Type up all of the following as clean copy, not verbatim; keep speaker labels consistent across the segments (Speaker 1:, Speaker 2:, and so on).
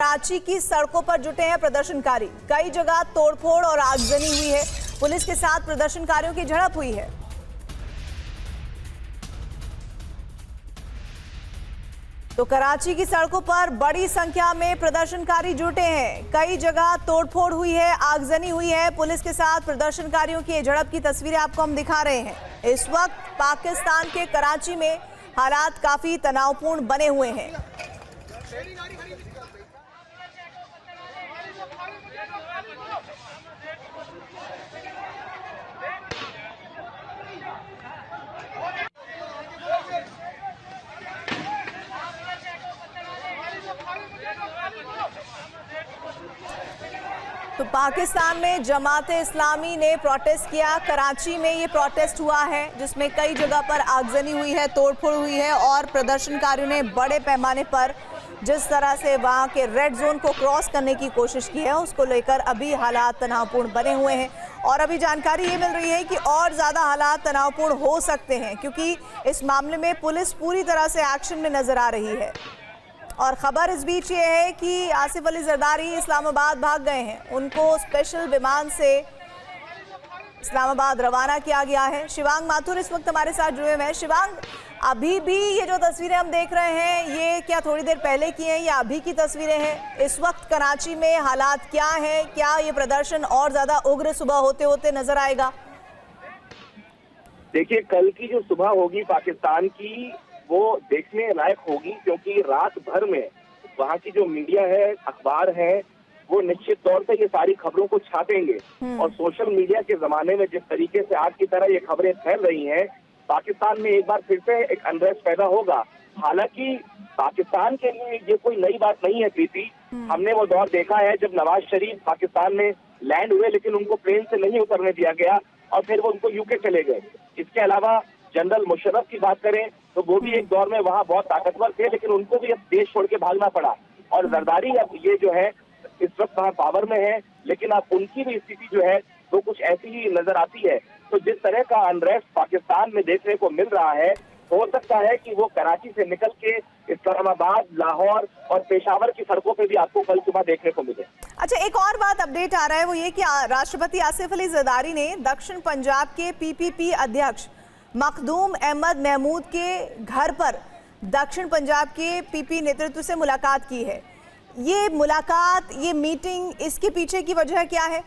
Speaker 1: कराची की सड़कों पर जुटे हैं प्रदर्शनकारी। कई जगह तोड़फोड़ और आगजनी हुई है। पुलिस के साथ प्रदर्शनकारियों की झड़प हुई है। तो कराची की सड़कों पर बड़ी संख्या में प्रदर्शनकारी जुटे हैं। कई जगह तोड़फोड़ हुई है, आगजनी हुई है। पुलिस के साथ प्रदर्शनकारियों की झड़प की तस्वीरें आपको हम दिखा रहे हैं। इस वक्त पाकिस्तान के कराची में हालात काफी तनावपूर्ण बने हुए हैं। तो पाकिस्तान में जमाते इस्लामी ने प्रोटेस्ट किया। कराची में ये प्रोटेस्ट हुआ है जिसमें कई जगह पर आगजनी हुई है, तोड़फोड़ हुई है और प्रदर्शनकारियों ने बड़े पैमाने पर जिस तरह से वहां के रेड जोन को क्रॉस करने की कोशिश की है, उसको लेकर अभी हालात तनावपूर्ण बने हुए हैं। और अभी जानकारी ये मिल रही है कि और ज़्यादा हालात तनावपूर्ण हो सकते हैं क्योंकि इस मामले में पुलिस पूरी तरह से एक्शन में नजर आ रही है। और ख़बर इस बीच ये है कि आसिफ अली जरदारी इस्लामाबाद भाग गए हैं। उनको स्पेशल विमान से इस्लामाबाद रवाना किया गया है। शिवांग माथुर इस वक्त हमारे साथ जुड़े हुए हैं। शिवांग, अभी भी ये जो तस्वीरें हम देख रहे हैं, ये क्या थोड़ी देर पहले की हैं या अभी की तस्वीरें हैं? इस वक्त कराची में हालात क्या हैं? क्या ये प्रदर्शन और ज़्यादा उग्र सुबह होते होते नजर आएगा?
Speaker 2: देखिए, कल की जो सुबह होगी पाकिस्तान की, वो देखने लायक होगी क्योंकि रात भर में वहाँ की जो मीडिया है, अखबार है, वो निश्चित तौर पे ये सारी खबरों को छापेंगे। और सोशल मीडिया के जमाने में जिस तरीके से आज की तरह ये खबरें फैल रही हैं, पाकिस्तान में एक बार फिर से एक अनरेस्ट पैदा होगा। हालांकि पाकिस्तान के लिए ये कोई नई बात नहीं है प्रीति। हमने वो दौर देखा है जब नवाज शरीफ पाकिस्तान में लैंड हुए लेकिन उनको प्लेन से नहीं उतरने दिया गया और फिर वो उनको यूके चले गए। इसके अलावा जनरल मुशर्रफ की बात करें तो वो भी एक दौर में वहाँ बहुत ताकतवर थे लेकिन उनको भी अब देश छोड़ के भागना पड़ा। और जरदारी अब ये जो है इस वक्त वहाँ पावर में है, लेकिन अब उनकी भी स्थिति जो है वो कुछ ऐसी ही नजर आती है। तो जिस तरह का अनरेस्ट पाकिस्तान में देखने को मिल रहा है, हो सकता है कि वो कराची से निकल के इस्लामाबाद, लाहौर और पेशावर की सड़कों पे भी आपको कल सुबह देखने को मिले।
Speaker 1: अच्छा, एक और बात अपडेट आ रहा है, वो ये कि राष्ट्रपति आसिफ अली जरदारी ने दक्षिण पंजाब के पीपीपी अध्यक्ष मखदूम अहमद महमूद के घर पर दक्षिण पंजाब के पीपी नेतृत्व से मुलाकात की है। ये मुलाकात, ये मीटिंग, इसके पीछे की वजह क्या है?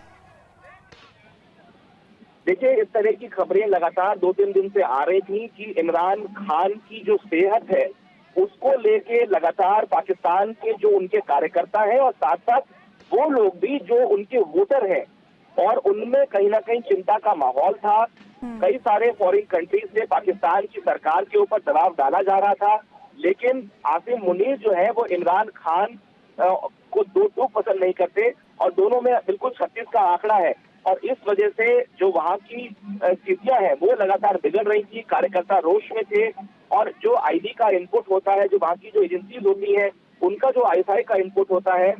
Speaker 2: देखिए, इस तरह की खबरें लगातार 2-3 दिन से आ रही थी कि इमरान खान की जो सेहत है उसको लेके लगातार पाकिस्तान के जो उनके कार्यकर्ता हैं और साथ साथ वो लोग भी जो उनके वोटर हैं, और उनमें कहीं ना कहीं चिंता का माहौल था। कई सारे फॉरेन कंट्रीज से पाकिस्तान की सरकार के ऊपर दबाव डाला जा रहा था, लेकिन आसिम मुनीर जो है वो इमरान खान को दो पसंद नहीं करते और दोनों में बिल्कुल 36 का आंकड़ा है। और इस वजह से जो वहाँ की स्थितियां हैं वो लगातार बिगड़ रही थी। कार्यकर्ता रोष में थे और जो आईडी का इनपुट होता है, जो वहाँ की जो एजेंसीज होती है उनका जो आईएसआई का इनपुट होता है,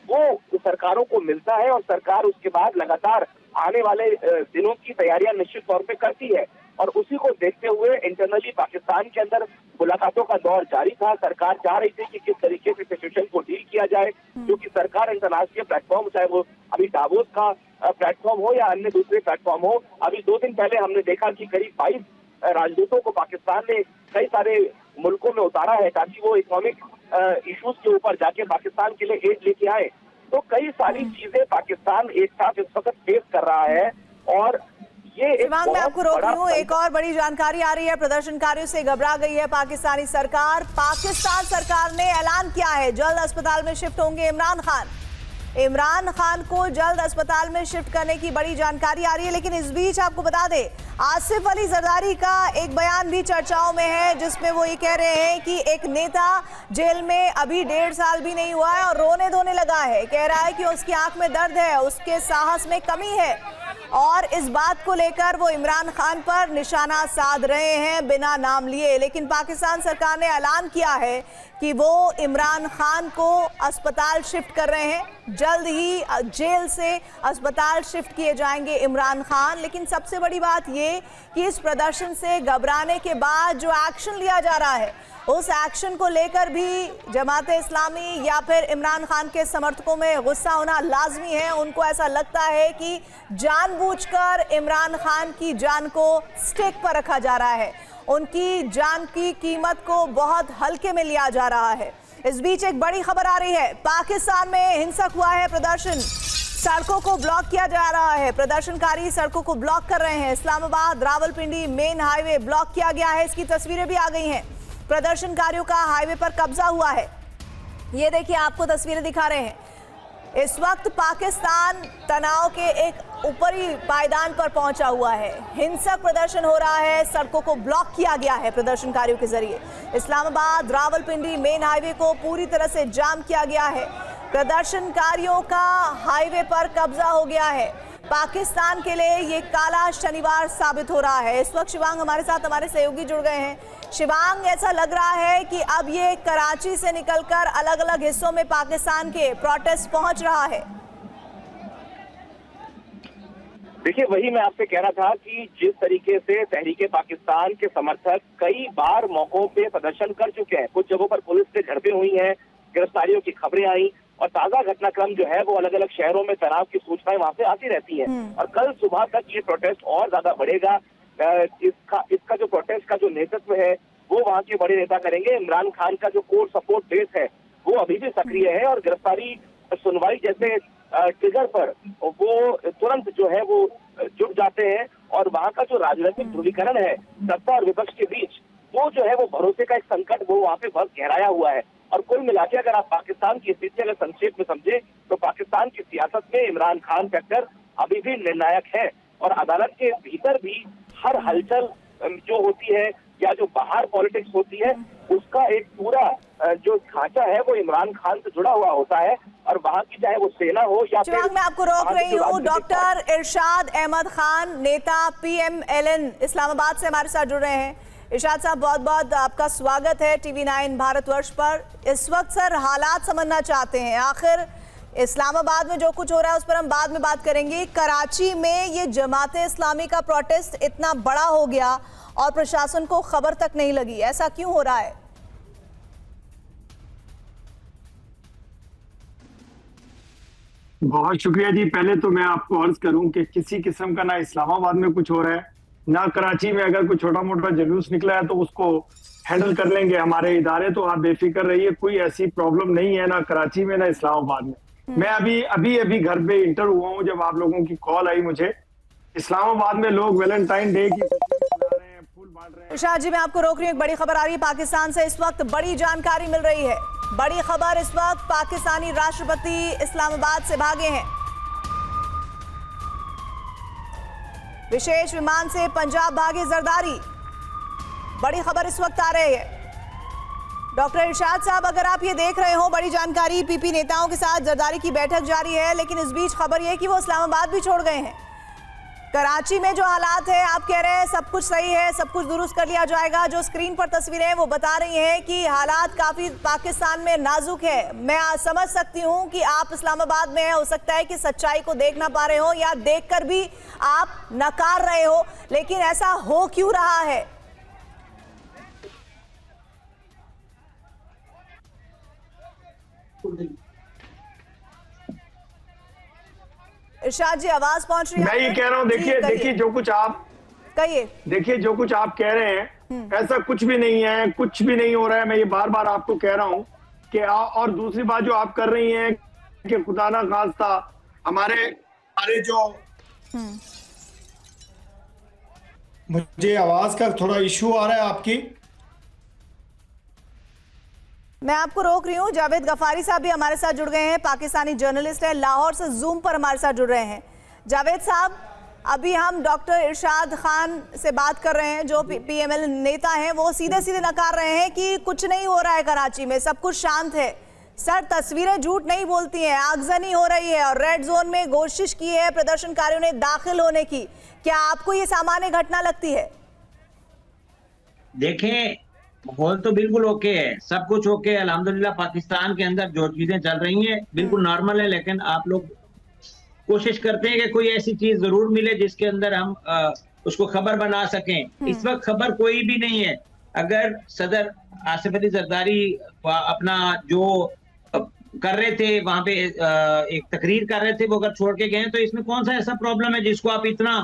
Speaker 2: वो सरकारों को मिलता है और सरकार उसके बाद लगातार आने वाले दिनों की तैयारियां निश्चित तौर पे करती है। और उसी को देखते हुए इंटरनली पाकिस्तान के अंदर मुलाकातों का दौर जारी था। सरकार चाह रही थी कि किस तरीके से सिचुएशन को डील किया जाए, क्योंकि सरकार इंटरनेशनल प्लेटफॉर्म, चाहे वो अभी दावोस का प्लेटफॉर्म हो या अन्य दूसरे प्लेटफॉर्म हो, अभी 2 दिन पहले हमने देखा कि करीब 22 राजदूतों को पाकिस्तान ने कई सारे मुल्कों में उतारा है ताकि वो इकोनॉमिक इश्यूज के ऊपर जाके पाकिस्तान के लिए एड लेके आए। तो कई सारी चीजें पाकिस्तान एक साथ इस वक्त फेस कर रहा है। और ये
Speaker 1: मैं आपको रोक रही हूँ, एक और बड़ी जानकारी आ रही है। प्रदर्शनकारियों से घबरा गई है पाकिस्तानी सरकार। पाकिस्तान सरकार ने ऐलान किया है जल्द अस्पताल में शिफ्ट होंगे इमरान खान। इमरान खान को जल्द अस्पताल में शिफ्ट करने की बड़ी जानकारी आ रही है। लेकिन इस बीच आपको बता दें, आसिफ अली जरदारी का एक बयान भी चर्चाओं में है जिसमें वो ये कह रहे हैं कि एक नेता जेल में अभी 1.5 साल भी नहीं हुआ है और रोने धोने लगा है। कह रहा है कि उसकी आंख में दर्द है, उसके साहस में कमी है और इस बात को लेकर वो इमरान खान पर निशाना साध रहे हैं बिना नाम लिए। लेकिन पाकिस्तान सरकार ने ऐलान किया है कि वो इमरान खान को अस्पताल शिफ्ट कर रहे हैं। जल्द ही जेल से अस्पताल शिफ्ट किए जाएंगे इमरान खान। लेकिन सबसे बड़ी बात ये कि इस प्रदर्शन से घबराने के बाद जो एक्शन लिया जा रहा है उस एक्शन को लेकर भी जमाते इस्लामी या फिर इमरान खान के समर्थकों में गुस्सा होना लाजमी है। उनको ऐसा लगता है कि जानबूझकर इमरान खान की जान को स्टेक पर रखा जा रहा है, उनकी जान की कीमत को बहुत हल्के में लिया जा रहा है। इस बीच एक बड़ी खबर आ रही है, पाकिस्तान में हिंसक हुआ है प्रदर्शन, सड़कों को ब्लॉक किया जा रहा है, प्रदर्शनकारी सड़कों को ब्लॉक कर रहे हैं। Islamabad Rawalpindi main highway block किया गया है, इसकी तस्वीरें भी आ गई हैं। प्रदर्शनकारियों का हाईवे पर कब्जा हुआ है, ये देखिए आपको तस्वीरें दिखा रहे हैं। इस वक्त पाकिस्तान तनाव के एक ऊपरी पायदान पर पहुंचा हुआ है, हिंसक प्रदर्शन हो रहा है, सड़कों को ब्लॉक किया गया है प्रदर्शनकारियों के जरिए। इस्लामाबाद रावलपिंडी मेन हाईवे को पूरी तरह से जाम किया गया है, प्रदर्शनकारियों का हाईवे पर कब्जा हो गया है। पाकिस्तान के लिए ये काला शनिवार साबित हो रहा है। इस वक्त शिवांग हमारे साथ, हमारे सहयोगी जुड़ गए हैं। शिवांग, ऐसा लग रहा है कि अब ये कराची से निकलकर अलग अलग हिस्सों में पाकिस्तान के प्रोटेस्ट पहुंच रहा है।
Speaker 2: देखिए, वही मैं आपसे कह रहा था कि जिस तरीके से तहरीके पाकिस्तान के समर्थक कई बार मौकों पे प्रदर्शन कर चुके हैं, कुछ जगहों पर पुलिस से झड़पें हुई हैं, गिरफ्तारियों की खबरें आई और ताजा घटनाक्रम जो है वो अलग अलग शहरों में तनाव की सूचनाएं वहां से आती रहती हैं। और कल सुबह तक ये प्रोटेस्ट और ज्यादा बढ़ेगा। इसका जो प्रोटेस्ट का जो नेतृत्व है वो वहाँ के बड़े नेता करेंगे। इमरान खान का जो कोर सपोर्ट बेस है वो अभी भी सक्रिय है और गिरफ्तारी सुनवाई जैसे ट्रिगर पर वो तुरंत जो है वो जुट जाते हैं और वहाँ का जो राजनीतिक ध्रुवीकरण है सत्ता और विपक्ष के बीच, वो जो है वो भरोसे का एक संकट वो वहाँ पे बहुत गहराया हुआ है। और कुल मिला के अगर आप पाकिस्तान की स्थिति अगर संक्षेप में समझे तो पाकिस्तान की सियासत में इमरान खान फैक्टर अभी भी निर्णायक है और अदालत के भीतर भी हर हलचल जो होती है या जो बाहर पॉलिटिक्स होती है उसका एक पूरा जो ढांचा है वो इमरान खान से जुड़ा हुआ होता है। और वहाँ की चाहे वो सेना हो या फिर
Speaker 1: मैं आपको रोक रही हूँ। डॉक्टर इरशाद अहमद खान, नेता PMLN इस्लामाबाद से हमारे साथ जुड़ रहे हैं। इरशाद साहब, बहुत बहुत आपका स्वागत है TV9 भारतवर्ष पर। इस वक्त सर हालात समझना चाहते हैं, आखिर इस्लामाबाद में जो कुछ हो रहा है उस पर हम बाद में बात करेंगे। कराची में ये जमाते इस्लामी का प्रोटेस्ट इतना बड़ा हो गया और प्रशासन को खबर तक नहीं लगी, ऐसा क्यों हो रहा है?
Speaker 3: बहुत शुक्रिया जी। पहले तो मैं आपको अर्ज करूं कि किसी किस्म का ना इस्लामाबाद में कुछ हो रहा है ना कराची में। अगर कोई छोटा मोटा जुलूस निकला है तो उसको हैंडल कर लेंगे हमारे इदारे, तो आप बेफिक्र रहिए, कोई ऐसी प्रॉब्लम नहीं है ना कराची में ना इस्लामाबाद में। मैं अभी घर पे इंटर हुआ हूँ जब आप लोगों की कॉल आई मुझे। इस्लामाबाद में लोग वैलेंटाइन डे की फूल बांट रहे हैं।
Speaker 1: इरशाद जी, मैं आपको रोक रही हूँ, एक बड़ी खबर आ रही है पाकिस्तान से। इस वक्त बड़ी जानकारी मिल रही है, बड़ी खबर। इस वक्त पाकिस्तानी राष्ट्रपति इस्लामाबाद से भागे हैं, विशेष विमान से पंजाब भागे जरदारी। बड़ी खबर इस वक्त आ रही है। डॉक्टर इरशाद साहब, अगर आप ये देख रहे हो, बड़ी जानकारी, PP नेताओं के साथ जरदारी की बैठक जारी है, लेकिन इस बीच खबर यह कि वो इस्लामाबाद भी छोड़ गए हैं। कराची में जो हालात है, आप कह रहे हैं सब कुछ सही है, सब कुछ दुरुस्त कर लिया जाएगा। जो स्क्रीन पर तस्वीरें हैं वो बता रही हैं कि हालात काफी पाकिस्तान में नाजुक है। मैं समझ सकती हूं कि आप इस्लामाबाद में हैं, हो सकता है कि सच्चाई को देख ना पा रहे हो या देखकर भी आप नकार रहे हो, लेकिन ऐसा हो क्यों रहा है? इरशाद जी, आवाज पहुंच रही है?
Speaker 3: मैं ये कह रहा हूँ, देखिए जो कुछ आप
Speaker 1: कहिए,
Speaker 3: देखिए जो कुछ आप कह रहे हैं ऐसा कुछ भी नहीं है, कुछ भी नहीं हो रहा है। मैं ये बार बार आपको कह रहा हूँ कि और दूसरी बात जो आप कर रही हैं कि खुदा ना खास्ता हमारे जो
Speaker 4: मुझे आवाज का थोड़ा इशू आ रहा है आपकी।
Speaker 1: मैं आपको रोक रही हूँ। जावेद गफारी साहब भी हमारे साथ जुड़ गए हैं, पाकिस्तानी जर्नलिस्ट है, लाहौर से जूम पर हमारे साथ जुड़ रहे हैं। जावेद साहब, अभी हम डॉक्टर इरशाद खान से बात कर रहे हैं जो PML नेता हैं। वो सीधे सीधे नकार रहे हैं कि कुछ नहीं हो रहा है कराची में, सब कुछ शांत है। सर, तस्वीरें झूठ नहीं बोलती हैं, आगजनी हो रही है और रेड जोन में कोशिश की है प्रदर्शनकारियों ने दाखिल होने की। क्या आपको ये सामान्य घटना लगती है?
Speaker 5: देखें, माहौल तो बिल्कुल ओके है, सब कुछ ओके है अल्हम्दुलिल्लाह। पाकिस्तान के अंदर जो चीजें चल रही हैं बिल्कुल नॉर्मल है, लेकिन आप लोग कोशिश करते हैं कि कोई ऐसी चीज जरूर मिले जिसके अंदर हम उसको खबर बना सकें। इस वक्त खबर कोई भी नहीं है। अगर सदर आसिफ अली जरदारी अपना जो कर रहे थे वहां पे एक तकरीर कर रहे थे, वो अगर छोड़ के गए तो इसमें कौन सा ऐसा प्रॉब्लम है जिसको आप इतना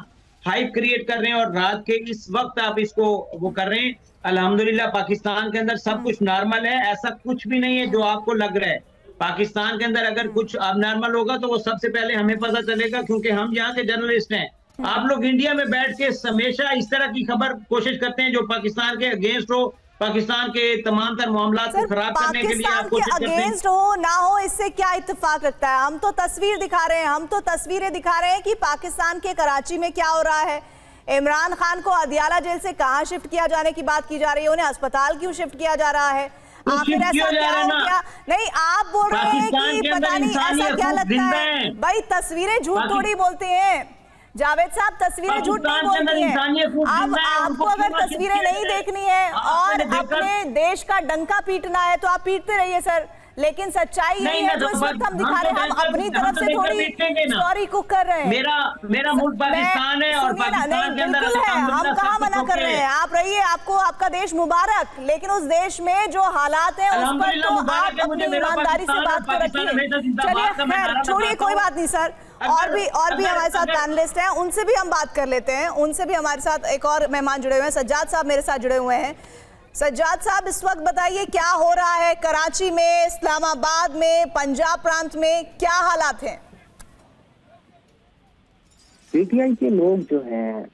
Speaker 5: हाइप क्रिएट कर रहे हैं और रात के इस वक्त आप इसको वो कर रहे हैं। अल्हम्दुलिल्लाह पाकिस्तान के अंदर सब कुछ नॉर्मल है, ऐसा कुछ भी नहीं है जो आपको लग रहा है। पाकिस्तान के अंदर अगर कुछ अबनॉर्मल होगा तो वो सबसे पहले हमें पता चलेगा, क्योंकि हम यहाँ के जर्नलिस्ट हैं। आप लोग इंडिया में बैठ के हमेशा इस तरह की खबर कोशिश करते हैं जो पाकिस्तान के अगेंस्ट हो, पाकिस्तान के तमाम तर मामलात को खराब करने के लिए आप कोशिश करते हैं।
Speaker 1: अगेंस्ट हो ना हो इससे क्या इत्तेफाक रखता है? हम तो तस्वीर दिखा रहे हैं, हम तो तस्वीरें दिखा रहे हैं कि पाकिस्तान के कराची में क्या हो रहा है। इमरान खान को अदियाला जेल से कहां शिफ्ट किया जाने की बात की जा रही है, उन्हें अस्पताल क्यों शिफ्ट किया जा रहा है? आखिर ऐसा क्या हो गया? नहीं, आप बोल रहे हैं कि पता नहीं ऐसा क्या लगता है। भाई तस्वीरें झूठ थोड़ी बोलती हैं जावेद साहब, तस्वीरें झूठ नहीं बोलती हैं। अब आपको अगर तस्वीरें नहीं देखनी है और अपने देश का डंका पीटना है तो आप पीटते रहिए सर, लेकिन सच्चाई यही है जो इस वक्त हम दिखा रहे हैं। हम अपनी तरफ से थोड़ी स्टोरी कुक कर रहे हैं।
Speaker 5: मेरा मुल्क पाकिस्तान है और पाकिस्तान के अंदर
Speaker 1: बिल्कुल है, हम कहाँ मना कर रहे हैं। आप रहिए, आपको आपका देश मुबारक, लेकिन उस देश में जो हालात है उस पर तो आप अपनी ईमानदारी से बात कर रखिए। चलिए खैर छोड़िए, कोई बात नहीं सर। और भी हमारे साथ पैनलिस्ट हैं, उनसे भी हम बात कर लेते हैं। उनसे भी हमारे साथ एक और मेहमान जुड़े हुए हैं, सज्जाद साहब मेरे साथ जुड़े हुए हैं। सज्जाद साहब, इस वक्त बताइए क्या हो रहा है कराची में, इस्लामाबाद में, पंजाब प्रांत में, क्या हालात हैं?
Speaker 6: पीटीआई के लोग जो हैं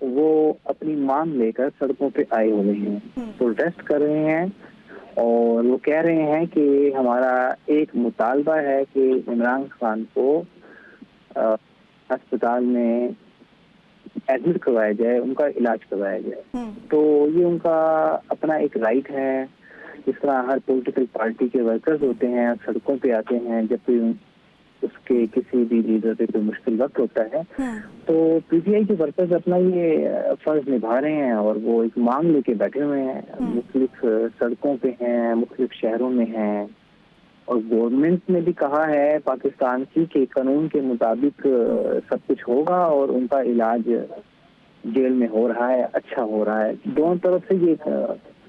Speaker 6: वो अपनी मांग लेकर सड़कों पे आए हुए हैं, प्रोटेस्ट कर रहे हैं और वो कह रहे हैं कि हमारा एक मुतालबा है कि इमरान खान को अस्पताल में एडमिट करवाया जाए, उनका इलाज करवाया जाए। तो ये उनका अपना एक राइट है। जिस तरह हर पॉलिटिकल पार्टी के वर्कर्स होते हैं सड़कों पे आते हैं जब भी उसके किसी भी लीडर पे कोई मुश्किल वक्त होता है, तो पीटीआई के वर्कर्स अपना ये फर्ज निभा रहे हैं और वो एक मांग लेके बैठे हुए हैं। मुख्तलिफ सड़कों पे हैं, मुख्तलिफ शहरों में हैं और गवर्नमेंट ने भी कहा है पाकिस्तान की कि कानून के मुताबिक सब कुछ होगा और उनका इलाज जेल में हो रहा है, अच्छा हो रहा है। दोनों तरफ से ये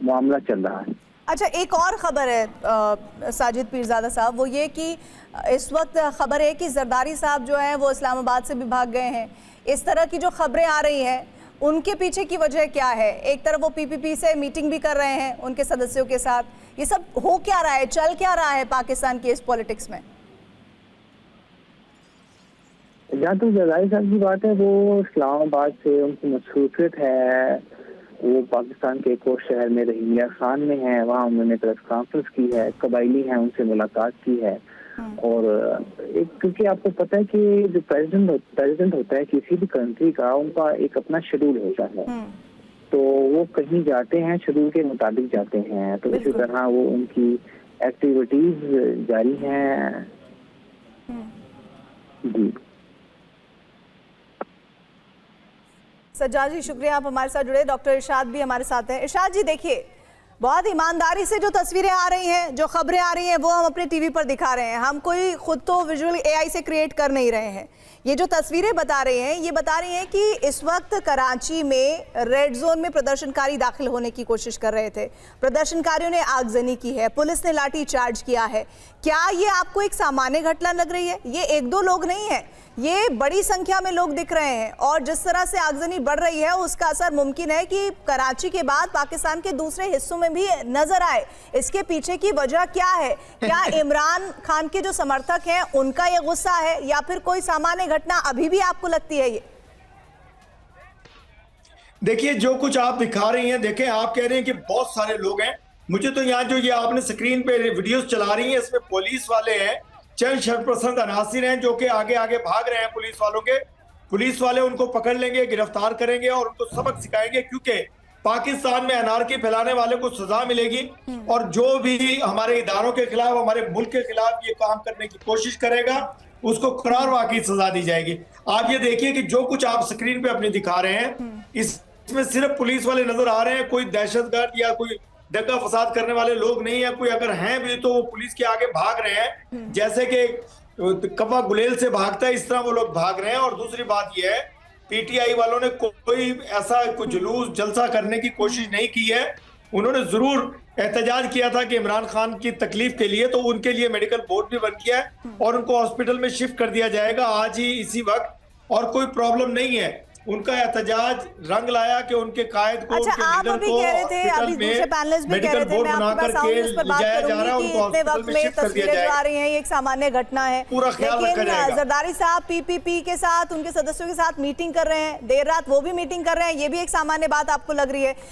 Speaker 6: मामला चल रहा है।
Speaker 1: अच्छा, एक और खबर है साजिद पीरजादा साहब, वो ये कि इस वक्त खबर है कि जरदारी साहब जो हैं वो इस्लामाबाद से भी भाग गए हैं। इस तरह की जो खबरें आ रही हैं उनके पीछे की वजह क्या है? एक तरफ वो पीपीपी से मीटिंग भी कर रहे हैं उनके सदस्यों के साथ, ये सब हो क्या रहा है, चल क्या रहा है पाकिस्तान की इस पॉलिटिक्स में?
Speaker 6: जहाँ तक जरदारी साहब की बात है, वो इस्लामाबाद से उनकी मसरूफियत है, वो पाकिस्तान के एक और शहर में रहीमिया खान में है, वहाँ उन्होंने प्रेस कॉन्फ्रेंस की है, कबायली हैं उनसे मुलाकात की है। और एक क्योंकि आपको पता है कि जो प्रेसिडेंट होता है किसी भी कंट्री का, उनका एक अपना शेड्यूल होता है, तो वो कहीं जाते हैं शेड्यूल के मुताबिक जाते हैं, तो इसी तरह वो उनकी एक्टिविटीज जारी हैं। जी
Speaker 1: सज्जाद जी शुक्रिया, आप हमारे साथ जुड़े। डॉक्टर इरशाद भी हमारे साथ हैं। इरशाद जी देखिए, बहुत ईमानदारी से जो तस्वीरें आ रही हैं, जो खबरें आ रही हैं, वो हम अपने टीवी पर दिखा रहे हैं। हम कोई खुद तो विजुअल एआई से क्रिएट कर नहीं रहे हैं। ये जो तस्वीरें बता रहे हैं, ये बता रही हैं कि इस वक्त कराची में रेड जोन में प्रदर्शनकारी दाखिल होने की कोशिश कर रहे थे, प्रदर्शनकारियों ने आगजनी की है, पुलिस ने लाठी चार्ज किया है। क्या ये आपको एक सामान्य घटना लग रही है? ये एक दो लोग नहीं है, ये बड़ी संख्या में लोग दिख रहे हैं और जिस तरह से आगजनी बढ़ रही है उसका असर मुमकिन है कि कराची के बाद पाकिस्तान के दूसरे हिस्सों में भी नजर आए। इसके पीछे की वजह क्या है? क्या इमरान खान के जो समर्थक हैं उनका ये गुस्सा है या फिर कोई सामान्य घटना अभी भी आपको लगती है? ये
Speaker 4: देखिए, जो कुछ आप दिखा रही हैं, देखें आप कह रहे हैं कि बहुत सारे लोग हैं। मुझे तो यहाँ जो ये आपने स्क्रीन पे वीडियोस चला रही हैं, इसमें पुलिस वाले हैं, चंद शरपसंद अनासिर हैं जो कि आगे आगे भाग रहे हैं पुलिस वालों के। पुलिस वाले उनको पकड़ लेंगे, गिरफ्तार करेंगे और उनको सबक सिखाएंगे, क्योंकि पाकिस्तान में अनारकी फैलाने वाले को सजा मिलेगी और जो भी हमारे इदारों के खिलाफ, हमारे मुल्क के खिलाफ ये काम करने की कोशिश करेगा उसको करार वाकई सजा दी जाएगी। आप ये देखिए कि जो कुछ आप स्क्रीन पे अपने दिखा रहे हैं, इसमें सिर्फ पुलिस वाले नजर आ रहे हैं, कोई दहशतगर्द या कोई दंगा फसाद करने वाले लोग नहीं है। कोई अगर हैं भी तो वो पुलिस के आगे भाग रहे हैं, जैसे कि कवा गुलेल से भागता है इस तरह वो लोग भाग रहे हैं। और दूसरी बात ये है, पीटीआई वालों ने कोई ऐसा कोई जुलूस जलसा करने की कोशिश नहीं की है। उन्होंने जरूर एहतजाज किया था कि इमरान खान की तकलीफ के लिए, तो उनके लिए मेडिकल बोर्ड भी बन गया है और उनको हॉस्पिटल में शिफ्ट कर दिया जाएगा आज ही इसी वक्त, और कोई प्रॉब्लम नहीं है। उनका एहतजाज रंग लाया कि उनके कायद को,
Speaker 1: अच्छा,
Speaker 4: उनके
Speaker 1: आप
Speaker 4: लीडर
Speaker 1: अभी
Speaker 4: को
Speaker 1: कह रहे थे, अभी दूसरे पैनलिस्ट भी कह रहे थे, मैं आपके पास आऊंगी, इस पर बात करूंगी कि इतने वक्त में तस्वीरें जो आ रही हैं ये एक सामान्य घटना है,
Speaker 4: पूरा ख्याल रखा
Speaker 1: लेकिन
Speaker 4: जाएगा।
Speaker 1: जरदारी साहब पीपीपी के साथ, उनके सदस्यों के साथ मीटिंग कर रहे हैं, देर रात वो भी मीटिंग कर रहे हैं, ये भी एक सामान्य बात आपको लग रही है?